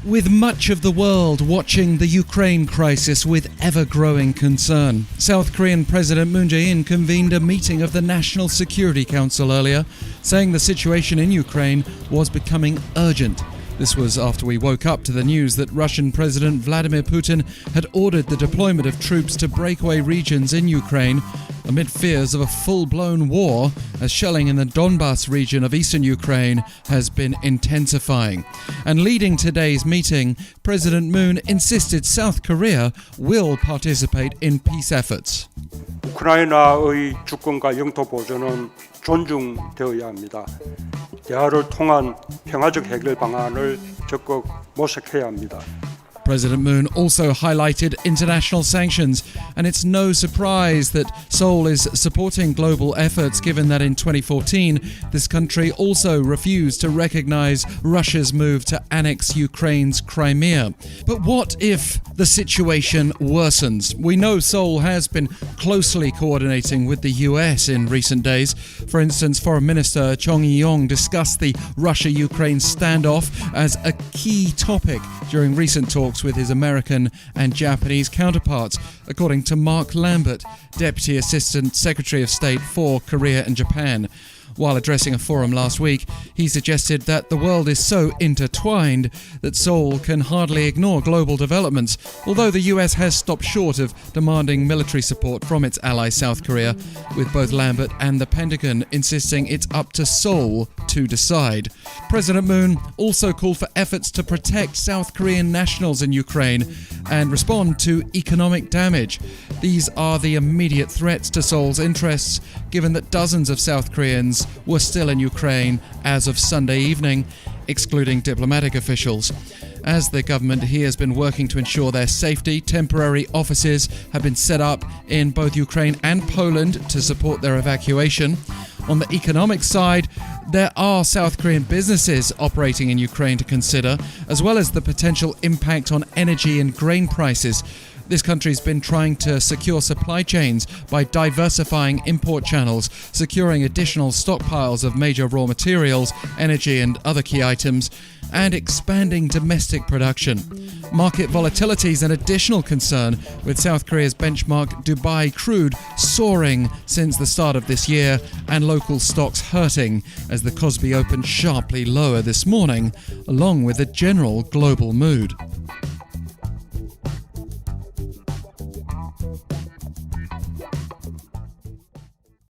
With much of the world watching the Ukraine crisis with ever-growing concern, South Korean President Moon Jae-in convened a meeting of the National Security Council earlier, saying the situation in Ukraine was becoming urgent. This was after we woke up to the news that Russian President Vladimir Putin had ordered the deployment of troops to breakaway regions in Ukraine amid fears of a full-blown war, as shelling in the Donbas region of eastern Ukraine has been intensifying. And leading today's meeting, President Moon insisted South Korea will participate in peace efforts. 우크라이나의 주권과 영토 보존은 존중되어야 합니다. 대화를 통한 평화적 해결 방안을 적극 모색해야 합니다. President Moon also highlighted international sanctions, and it's no surprise that Seoul is supporting global efforts given that in 2014 this country also refused to recognize Russia's move to annex Ukraine's Crimea. But what if the situation worsens? We know Seoul has been closely coordinating with the US in recent days. For instance, Foreign Minister Chung Eui-yong discussed the Russia-Ukraine standoff as a key topic during recent talks with his American and Japanese counterparts, according to Mark Lambert, Deputy Assistant Secretary of State for Korea and Japan. While addressing a forum last week, he suggested that the world is so intertwined that Seoul can hardly ignore global developments, although the US has stopped short of demanding military support from its ally South Korea, with both Lambert and the Pentagon insisting it's up to Seoul to decide. President Moon also called for efforts to protect South Korean nationals in Ukraine and respond to economic damage. These are the immediate threats to Seoul's interests, given that dozens of South Koreans were still in Ukraine as of Sunday evening, excluding diplomatic officials. As the government here has been working to ensure their safety, temporary offices have been set up in both Ukraine and Poland to support their evacuation. On the economic side, there are South Korean businesses operating in Ukraine to consider, as well as the potential impact on energy and grain prices. This country's been trying to secure supply chains by diversifying import channels, securing additional stockpiles of major raw materials, energy and other key items, and expanding domestic production. Market volatility is an additional concern, with South Korea's benchmark Dubai crude soaring since the start of this year and local stocks hurting as the Kospi opened sharply lower this morning, along with the general global mood.